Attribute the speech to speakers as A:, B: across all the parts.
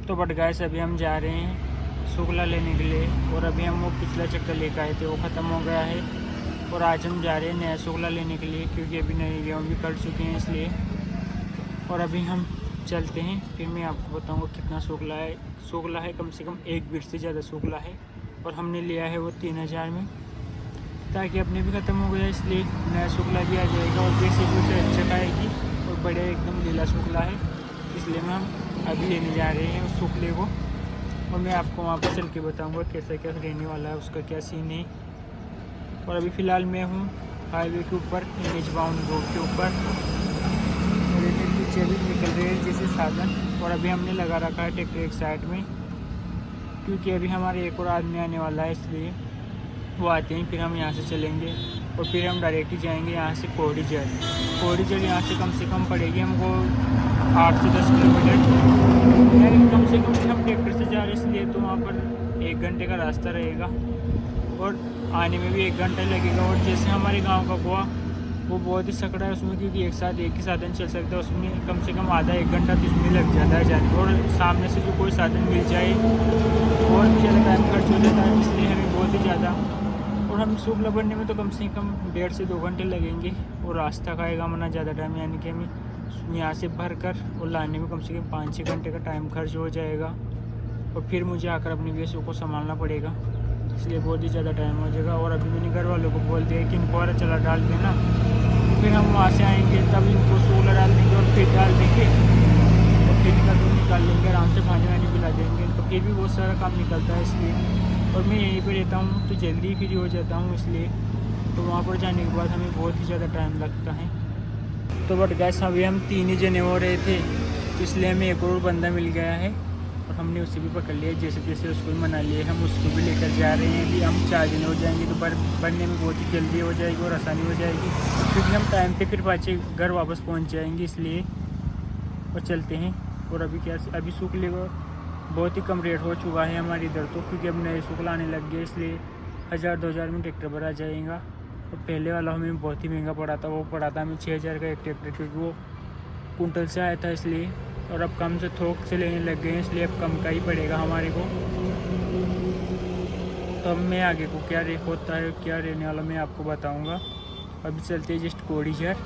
A: तो but guys अभी हम जा रहे हैं शुक्ला लेने के लिए, और अभी हम वो पिछला चक्कर लेकर आए थे वो ख़त्म हो गया है। और आज हम जा रहे हैं नया शुक्ला लेने के लिए, क्योंकि अभी नए गेहूँ भी कर चुके हैं इसलिए। और अभी हम चलते हैं, फिर मैं आपको बताऊंगा कितना शुक्ला है। शुक्ला है कम से कम 1 बीट से ज़्यादा शुक्ला है, और हमने लिया है वो 3000 में, ताकि अपने भी ख़त्म हो गया इसलिए नया शुक्ला भी आ जाएगा। और जैसे कुछ अच्छा आएगी और बढ़िया एकदम लीला शुक्ला है, इसलिए हम अभी लेने जा रहे हैं उस शुक्ले को। और मैं आपको वहाँ पर चल के बताऊँगा कैसा क्या रहने वाला है, उसका क्या सीन है। और अभी फ़िलहाल मैं हूँ हाईवे के ऊपर, NH बाउंड रोड के ऊपर, और ये पीछे भी निकल रहे हैं जैसे साधन। और अभी हमने लगा रखा है ट्रैक्टर एक साइड में, क्योंकि अभी हमारे एक और आदमी आने वाला है, इसलिए वो आते हैं फिर हम यहाँ से चलेंगे। और फिर हम डायरेक्ट ही जाएंगे यहाँ से कोहड़ीजड़। कोहड़ीजड़ यहाँ से कम पड़ेगी हमको 8 से 10 किलोमीटर, यानी कम से कम हम ट्रैक्टर से जा रहे हैं इसलिए तो वहाँ पर 1 घंटे का रास्ता रहेगा, और आने में भी 1 घंटा लगेगा। और जैसे हमारे गांव का कुआं वो बहुत ही सकड़ा है उसमें, क्योंकि एक साथ एक ही साधन चल सकता है, उसमें कम से कम आधा 1 घंटा तो इसमें लग जाता है जाने। और सामने से जो कोई साधन मिल जाए और भी ज़्यादा टाइम खर्च हो जाता है, इसलिए हमें बहुत ही ज़्यादा। और हम शुक्ला बनने में तो कम से कम 1.5 से 2 घंटे लगेंगे, और रास्ता खाएगा वरना ज़्यादा टाइम, यानी कि हमें यहाँ से भर कर और लाने में कम से कम 5-6 घंटे का टाइम खर्च हो जाएगा। और फिर मुझे आकर अपनी भैंसों को संभालना पड़ेगा, इसलिए बहुत ही ज़्यादा टाइम हो जाएगा। और अभी मैंने घर वालों को बोल दिया कि इनको और चला डाल देना, फिर हम वहाँ से आएंगे तब इनको शुक्ला डाल देंगे और फिर डाल देंगे, और फिर इनका दूध निकाल लेंगे, आराम से पानी वानी पिला देंगे। तो फिर भी बहुत सारा काम निकलता है इसलिए, और मैं यहीं पर रहता हूँ तो जल्दी ही फ्री हो जाता हूँ इसलिए। तो वहाँ पर जाने के बाद हमें बहुत ही ज़्यादा टाइम लगता है। तो बट गैस अभी हम 3 ही जने हो रहे थे, तो इसलिए हमें एक और बंदा मिल गया है, और हमने उसे भी पकड़ लिया। जैसे जैसे उसको भी मना लिए, हम उसको भी लेकर जा रहे हैं। अभी हम 4 जने हो जाएंगे तो बढ़ने में बहुत ही जल्दी हो जाएगी और आसानी हो जाएगी, क्योंकि हम टाइम पे फिर पाछे घर वापस पहुंच जाएंगे इसलिए। और चलते हैं। और अभी क्या, अभी शुक्ले का बहुत ही कम रेट हो चुका है हमारे इधर तो, क्योंकि अब नए शुक्ला आने लग गए, इसलिए 1000-2000 में ट्रैक्टर भरा जाएगा। और पहले वाला हमें बहुत ही महंगा पड़ा था, वो पड़ा था हमें 6000 का एक ट्रैक्टर, क्योंकि वो कुंटल से आया था इसलिए। और अब कम से थोक से लेने लग गए हैं, इसलिए अब कम का ही पड़ेगा हमारे को। तो अब मैं आगे को क्या रेट होता है, क्या रहने वाला मैं आपको बताऊंगा। अभी चलते हैं जस्ट कोहड़ीजड़,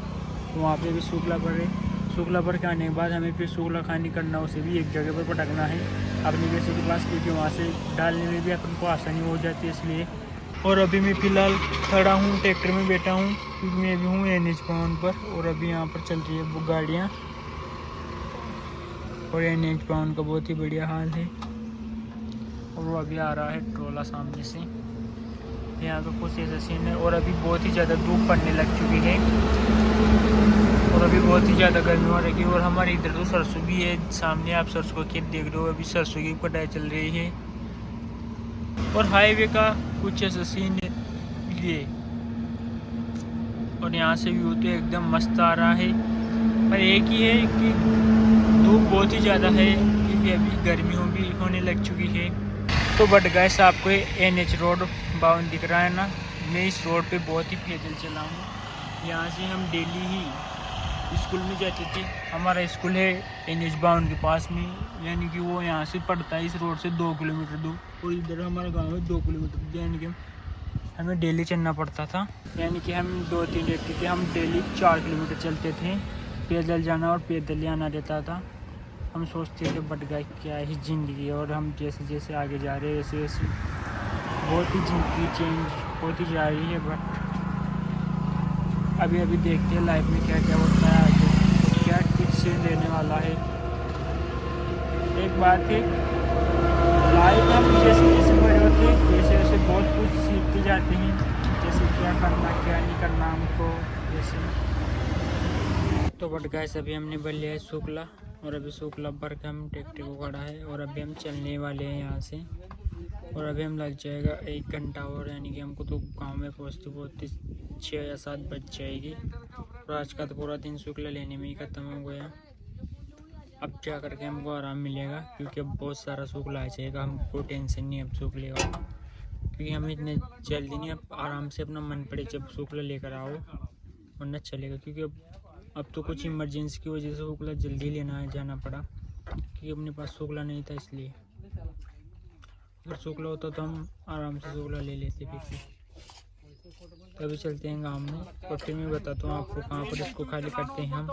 A: वहाँ पे भी शुक्ला पर है। शुक्ला पर के आने के बाद हमें फिर शुक्ला खानी करना, उसे भी एक जगह पर पटकना है अपनी भैंसों के पास, क्योंकि वहाँ से डालने में भी अपन को आसानी हो जाती है इसलिए। और अभी मैं फ़िलहाल खड़ा हूँ, ट्रैक्टर में बैठा हूँ, क्योंकि मैं भी हूँ NH बाउंड पर। और अभी यहाँ पर चल रही है वो गाड़ियाँ, और NH बाउंड का बहुत ही बढ़िया हाल है। और वो अभी आ रहा है ट्रोला सामने से, यहाँ का कुछ ऐसा सीन है। और अभी बहुत ही ज़्यादा धूप पड़ने लग चुकी है, और अभी बहुत ही ज़्यादा गर्मी हो रही है। और हमारे इधर तो सरसों भी है, सामने आप सरसों को खेत देख रहे हो, अभी सरसों की कटाई चल रही है। और हाईवे का कुछ ऐसा सीन है ये, और यहाँ से व्यू तो एकदम मस्त आ रहा है। पर एक ही है कि धूप बहुत ही ज़्यादा है, क्योंकि अभी गर्मियों भी होने लग चुकी है। तो बट गैस आपको NH रोड बाउंड दिख रहा है ना, मैं इस रोड पे बहुत ही पैदल चला हूँ। यहाँ से हम डेली ही स्कूल में जाते थे, हमारा स्कूल है NH बाउंड के पास में, यानी कि वो यहाँ से पड़ता है इस रोड से 2 किलोमीटर दूर, और इधर हमारा गांव है 2 किलोमीटर, यानी कि हमें डेली चलना पड़ता था। यानी कि हम 2-3 व्यक्ति थे, हम डेली 4 किलोमीटर चलते थे, पैदल जाना और पैदल ही आना रहता था। हम सोचते थे बट गए क्या ही ज़िंदगी है, और हम जैसे जैसे आगे जा रहे हैं वैसे वैसे बहुत ही ज़िंदगी चेंज होती जा रही है। बट अभी अभी देखते हैं लाइफ में क्या क्या होता है आगे, तो क्या कुछ सीन रहने वाला है। एक बात है, लाइफ हम जैसे जैसे बड़े होते हैं वैसे वैसे बहुत कुछ सीखते जाते हैं, जैसे क्या करना क्या नहीं करना हमको जैसे। तो बट गैस अभी हमने भर लिया है शुक्ला, और अभी शुक्ला भर के हम ट्रैक्टर को खड़ा है, और अभी हम चलने वाले हैं यहाँ से। और अभी हम लग जाएगा 1 घंटा और, यानी कि हमको तो गांव में पहुँचते पहुँचते 6 या 7 बज जाएगी। और आज का तो पूरा दिन शुक्ला लेने में ही ख़त्म हो गया। अब जा करके हमको आराम मिलेगा, क्योंकि अब बहुत सारा शुक्ला आ जाएगा, हमको टेंशन नहीं अब शुक्ले का, क्योंकि हमें इतने जल्दी नहीं, अब आराम से अपना मन पड़े जब शुक्ला लेकर आओ वरना चलेगा। क्योंकि अब तो कुछ इमरजेंसी की वजह से शुक्ला जल्दी लेना जाना पड़ा, कि क्योंकि अपने पास सूखला नहीं था इसलिए। अगर सूखला होता तो हम आराम से सूखला ले लेते फिर। तभी चलते हैं गाँव में और फिर मैं बताता हूँ आपको कहाँ पर इसको खाली करते हैं हम।